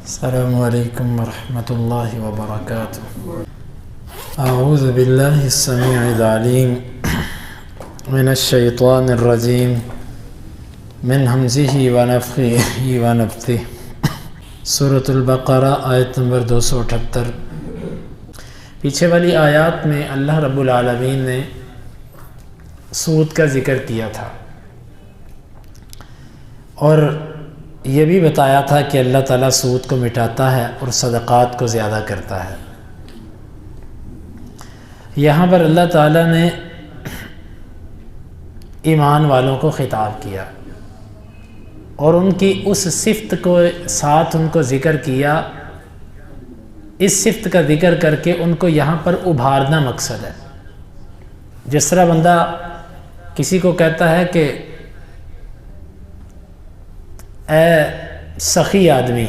السلام علیکم ورحمۃ اللہ وبرکاتہ۔ اعوذ باللہ السمیع العلیم من الشیطان الرجیم من ہمزہ ونفخہ ونفثہ۔ سورۃ البقرہ آیت نمبر 278۔ پیچھے والی آیات میں اللہ رب العالمین نے سود کا ذکر کیا تھا اور یہ بھی بتایا تھا کہ اللہ تعالیٰ سود کو مٹاتا ہے اور صدقات کو زیادہ کرتا ہے۔ یہاں پر اللہ تعالیٰ نے ایمان والوں کو خطاب کیا اور ان کی اس صفت کو ساتھ ان کو ذکر کیا۔ اس صفت کا ذکر کر کے ان کو یہاں پر ابھارنا مقصد ہے۔ جس طرح بندہ کسی کو کہتا ہے کہ اے سخی آدمی،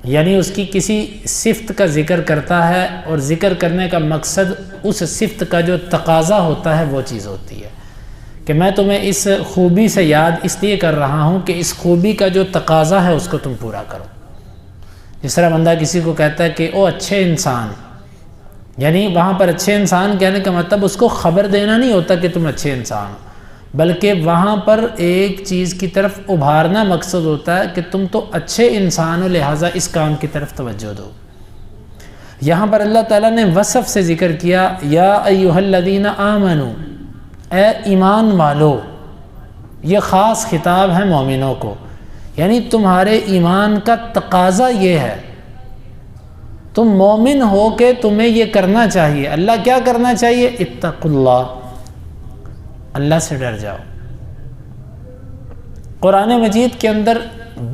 یعنی اس کی کسی صفت کا ذکر کرتا ہے اور ذکر کرنے کا مقصد اس صفت کا جو تقاضا ہوتا ہے وہ چیز ہوتی ہے کہ میں تمہیں اس خوبی سے یاد اس لیے کر رہا ہوں کہ اس خوبی کا جو تقاضا ہے اس کو تم پورا کرو۔ جس طرح بندہ کسی کو کہتا ہے کہ او اچھے انسان، یعنی وہاں پر اچھے انسان کہنے کا مطلب اس کو خبر دینا نہیں ہوتا کہ تم اچھے انسان ہو، بلکہ وہاں پر ایک چیز کی طرف ابھارنا مقصد ہوتا ہے کہ تم تو اچھے انسان ہو، لہٰذا اس کام کی طرف توجہ دو۔ یہاں پر اللہ تعالیٰ نے وصف سے ذکر کیا، یا ایھا الذین آمنوا، اے ایمان والو۔ یہ خاص خطاب ہے مومنوں کو، یعنی تمہارے ایمان کا تقاضا یہ ہے، تم مومن ہو کہ تمہیں یہ کرنا چاہیے۔ اللہ کیا کرنا چاہیے؟ اتقوا اللہ، اللہ سے ڈر جاؤ۔ قرآن مجید کے اندر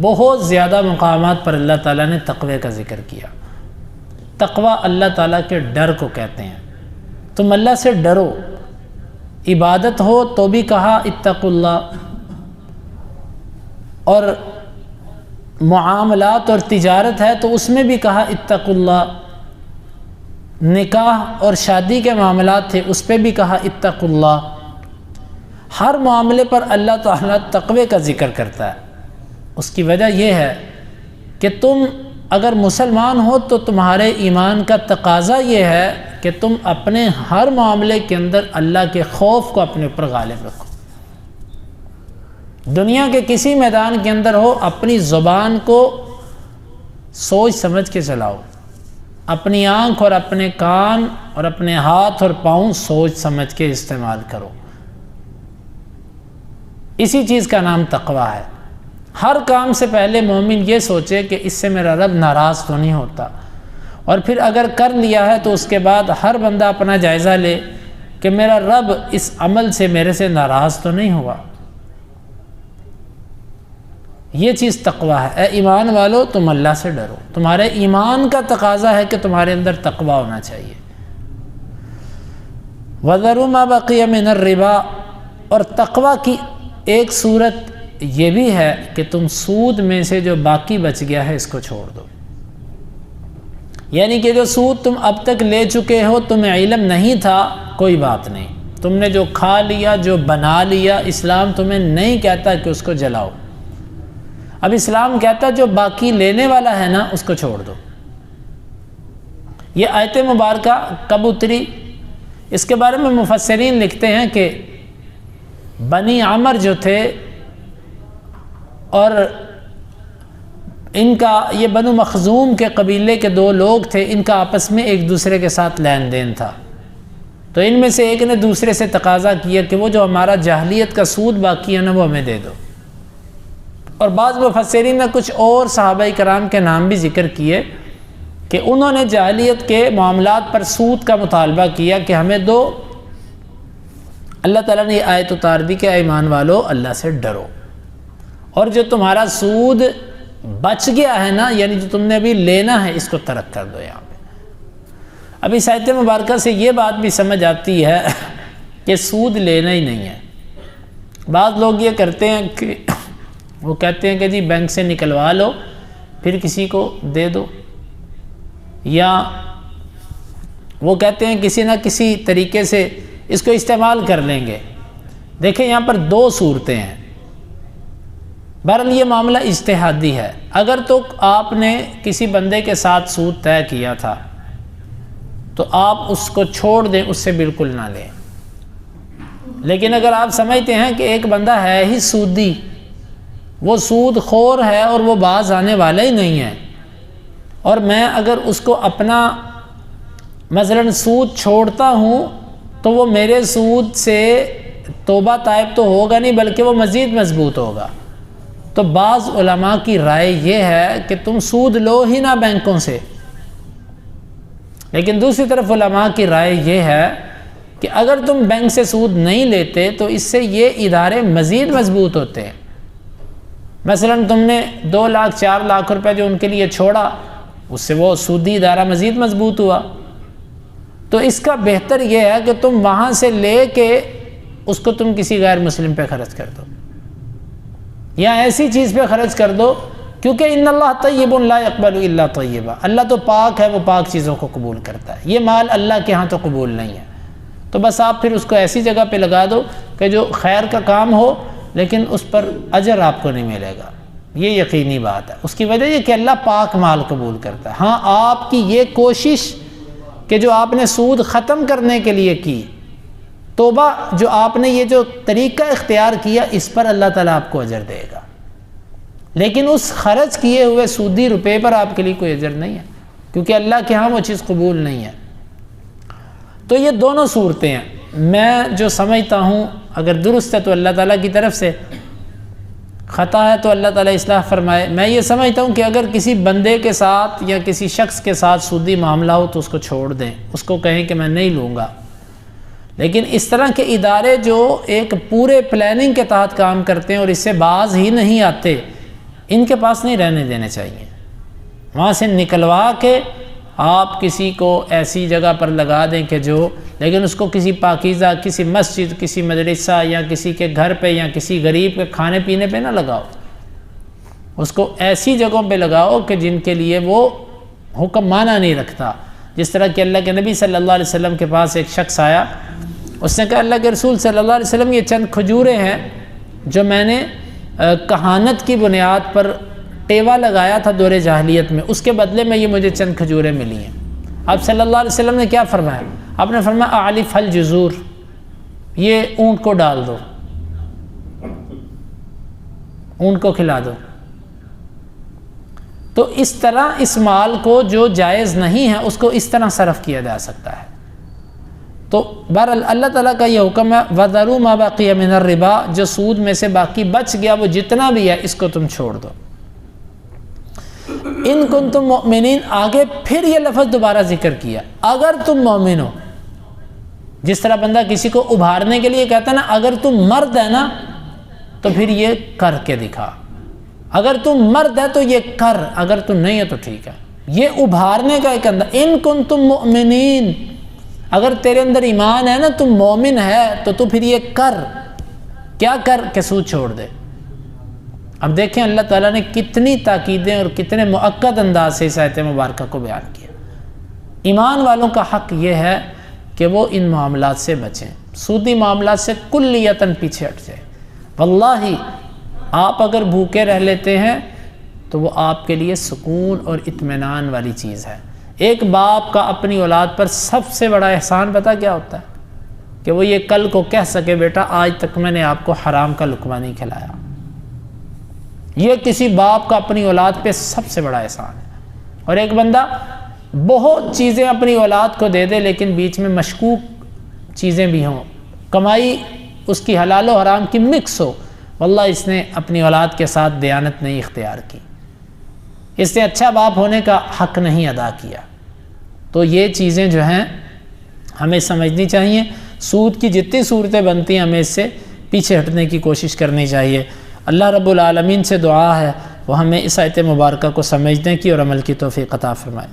بہت زیادہ مقامات پر اللہ تعالیٰ نے تقوی کا ذکر کیا۔ تقوی اللہ تعالیٰ کے ڈر کو کہتے ہیں۔ تم اللہ سے ڈرو، عبادت ہو تو بھی کہا اتقوا اللہ، اور معاملات اور تجارت ہے تو اس میں بھی کہا اتقوا اللہ، نکاح اور شادی کے معاملات تھے اس پہ بھی کہا اتقوا اللہ۔ ہر معاملے پر اللہ تعالیٰ تقوی کا ذکر کرتا ہے۔ اس کی وجہ یہ ہے کہ تم اگر مسلمان ہو تو تمہارے ایمان کا تقاضا یہ ہے کہ تم اپنے ہر معاملے کے اندر اللہ کے خوف کو اپنے اوپر غالب رکھو۔ دنیا کے کسی میدان کے اندر ہو، اپنی زبان کو سوچ سمجھ کے چلاؤ، اپنی آنکھ اور اپنے کان اور اپنے ہاتھ اور پاؤں سوچ سمجھ کے استعمال کرو۔ اسی چیز کا نام تقوی ہے۔ ہر کام سے پہلے مومن یہ سوچے کہ اس سے میرا رب ناراض تو نہیں ہوتا، اور پھر اگر کر لیا ہے تو اس کے بعد ہر بندہ اپنا جائزہ لے کہ میرا رب اس عمل سے میرے سے ناراض تو نہیں ہوا۔ یہ چیز تقوی ہے۔ اے ایمان والو، تم اللہ سے ڈرو۔ تمہارے ایمان کا تقاضا ہے کہ تمہارے اندر تقوی ہونا چاہیے۔ وَذَرُوا مَا بَقِيَ مِنَ الرِّبَا، اور تقوی کی ایک صورت یہ بھی ہے کہ تم سود میں سے جو باقی بچ گیا ہے اس کو چھوڑ دو، یعنی کہ جو سود تم اب تک لے چکے ہو، تمہیں علم نہیں تھا، کوئی بات نہیں، تم نے جو کھا لیا، جو بنا لیا، اسلام تمہیں نہیں کہتا کہ اس کو جلاؤ۔ اب اسلام کہتا جو باقی لینے والا ہے نا اس کو چھوڑ دو۔ یہ آیت مبارکہ کب اتری؟ اس کے بارے میں مفسرین لکھتے ہیں کہ بنی عمر جو تھے، اور ان کا یہ بنو مخزوم کے قبیلے کے دو لوگ تھے، ان کا آپس میں ایک دوسرے کے ساتھ لین دین تھا، تو ان میں سے ایک نے دوسرے سے تقاضا کیا کہ وہ جو ہمارا جاہلیت کا سود باقی ہے نا وہ ہمیں دے دو۔ اور بعض مفسرین نے کچھ اور صحابہ کرام کے نام بھی ذکر کیے کہ انہوں نے جاہلیت کے معاملات پر سود کا مطالبہ کیا کہ ہمیں دو۔ اللہ تعالیٰ نے یہ آیت اتار دی کہ اے ایمان والو، اللہ سے ڈرو، اور جو تمہارا سود بچ گیا ہے نا، یعنی جو تم نے ابھی لینا ہے، اس کو ترک کر دو۔ یہاں پہ اب اس آیت مبارکہ سے یہ بات بھی سمجھ آتی ہے کہ سود لینا ہی نہیں ہے۔ بعض لوگ یہ کرتے ہیں کہ وہ کہتے ہیں کہ جی بینک سے نکلوا لو پھر کسی کو دے دو، یا وہ کہتے ہیں کسی نہ کسی طریقے سے اس کو استعمال کر لیں گے۔ دیکھیں یہاں پر دو صورتیں ہیں۔ بہرحال یہ معاملہ اجتہادی ہے. اگر تو آپ نے کسی بندے کے ساتھ سود طے کیا تھا تو آپ اس کو چھوڑ دیں، اس سے بالکل نہ لیں. لیکن اگر آپ سمجھتے ہیں کہ ایک بندہ ہے ہی سودی، وہ سود خور ہے اور وہ باز آنے والا ہی نہیں ہے، اور میں اگر اس کو اپنا مثلا سود چھوڑتا ہوں تو وہ میرے سود سے توبہ طائب تو ہوگا نہیں بلکہ وہ مزید مضبوط ہوگا، تو بعض علماء کی رائے یہ ہے کہ تم سود لو ہی نہ بینکوں سے. لیکن دوسری طرف علماء کی رائے یہ ہے کہ اگر تم بینک سے سود نہیں لیتے تو اس سے یہ ادارے مزید مضبوط ہوتے ہیں. مثلا تم نے 2 لاکھ 4 لاکھ روپے جو ان کے لیے چھوڑا، اس سے وہ سودی ادارہ مزید مضبوط ہوا. تو اس کا بہتر یہ ہے کہ تم وہاں سے لے کے اس کو تم کسی غیر مسلم پہ خرچ کر دو، یا ایسی چیز پہ خرچ کر دو، کیونکہ ان اللہ طیب لا یقبل الا طیبا، اللہ تو پاک ہے، وہ پاک چیزوں کو قبول کرتا ہے. یہ مال اللہ کے ہاں تو قبول نہیں ہے. تو بس آپ پھر اس کو ایسی جگہ پہ لگا دو کہ جو خیر کا کام ہو لیکن اس پر اجر آپ کو نہیں ملے گا. یہ یقینی بات ہے. اس کی وجہ یہ کہ اللہ پاک مال قبول کرتا ہے. ہاں آپ کی یہ کوشش کہ جو آپ نے سود ختم کرنے کے لیے کی، توبہ جو آپ نے یہ جو طریقہ اختیار کیا، اس پر اللہ تعالیٰ آپ کو اجر دے گا. لیکن اس خرچ کیے ہوئے سودی روپے پر آپ کے لیے کوئی اجر نہیں ہے، کیونکہ اللہ کے ہاں وہ چیز قبول نہیں ہے. تو یہ دونوں صورتیں ہیں. میں جو سمجھتا ہوں اگر درست ہے تو اللہ تعالیٰ کی طرف سے، خطا ہے تو اللہ تعالیٰ اصلاح فرمائے. میں یہ سمجھتا ہوں کہ اگر کسی بندے کے ساتھ یا کسی شخص کے ساتھ سودی معاملہ ہو تو اس کو چھوڑ دیں، اس کو کہیں کہ میں نہیں لوں گا. لیکن اس طرح کے ادارے جو ایک پورے پلاننگ کے تحت کام کرتے ہیں اور اس سے باز ہی نہیں آتے، ان کے پاس نہیں رہنے دینے چاہیے. وہاں سے نکلوا کے آپ کسی کو ایسی جگہ پر لگا دیں کہ جو، لیکن اس کو کسی پاکیزہ، کسی مسجد، کسی مدرسہ یا کسی کے گھر پہ یا کسی غریب کے کھانے پینے پہ نہ لگاؤ. اس کو ایسی جگہوں پہ لگاؤ کہ جن کے لیے وہ حکم معنی نہیں رکھتا. جس طرح کہ اللہ کے نبی صلی اللہ علیہ وسلم کے پاس ایک شخص آیا، اس نے کہا اللہ کے رسول صلی اللہ علیہ وسلم یہ چند کھجوریں ہیں جو میں نے کہانت کی بنیاد پر ٹیوا لگایا تھا دور جاہلیت میں، اس کے بدلے میں یہ مجھے چند کھجوریں ملی ہیں. اب صلی اللہ علیہ وسلم نے کیا فرمایا؟ آپ نے فرمایا اعلف الجذور، یہ اونٹ کو ڈال دو، اونٹ کو کھلا دو. تو اس طرح اس مال کو جو جائز نہیں ہے اس کو اس طرح صرف کیا جا سکتا ہے. تو بہرحال اللہ تعالیٰ کا یہ حکم ہے وَذَرُوا مَا بَقِيَ مِنَ الرِّبَا، جو سود میں سے باقی بچ گیا وہ جتنا بھی ہے اس کو تم چھوڑ دو. ان کنتم مؤمنین، آگے پھر یہ لفظ دوبارہ ذکر کیا، اگر تم مومن ہو. جس طرح بندہ کسی کو ابھارنے کے لیے کہتا ہے نا، اگر تم مرد ہے نا تو پھر یہ کر کے دکھا، اگر تم مرد ہے تو یہ کر، اگر تم نہیں ہے تو ٹھیک ہے. یہ ابھارنے کا ایک انداز. ان کنتم مؤمنین، اگر تیرے اندر ایمان ہے نا، تم مومن ہے تو پھر یہ کر. کیا کر؟ کہ سود چھوڑ دے. اب دیکھیں اللہ تعالیٰ نے کتنی تاکیدیں اور کتنے مؤکد انداز سے اس آیت مبارکہ کو بیان کیا. ایمان والوں کا حق یہ ہے کہ وہ ان معاملات سے بچیں، سودی معاملات سے کلیتاً پیچھے ہٹ جائیں. واللہ آپ اگر بھوکے رہ لیتے ہیں تو وہ آپ کے لیے سکون اور اطمینان والی چیز ہے. ایک باپ کا اپنی اولاد پر سب سے بڑا احسان پتہ کیا ہوتا ہے؟ کہ وہ یہ کل کو کہہ سکے بیٹا آج تک میں نے آپ کو حرام کا لقمہ نہیں کھلایا. یہ کسی باپ کا اپنی اولاد پہ سب سے بڑا احسان ہے. اور ایک بندہ بہت چیزیں اپنی اولاد کو دے دے لیکن بیچ میں مشکوک چیزیں بھی ہوں، کمائی اس کی حلال و حرام کی مکس ہو، واللہ اس نے اپنی اولاد کے ساتھ دیانت نہیں اختیار کی، اس نے اچھا باپ ہونے کا حق نہیں ادا کیا. تو یہ چیزیں جو ہیں ہمیں سمجھنی چاہیے. سود کی جتنی صورتیں بنتی ہیں ہمیں اس سے پیچھے ہٹنے کی کوشش کرنی چاہیے. اللہ رب العالمین سے دعا ہے وہ ہمیں اس آیت مبارکہ کو سمجھنے کی اور عمل کی توفیق عطا فرمائے.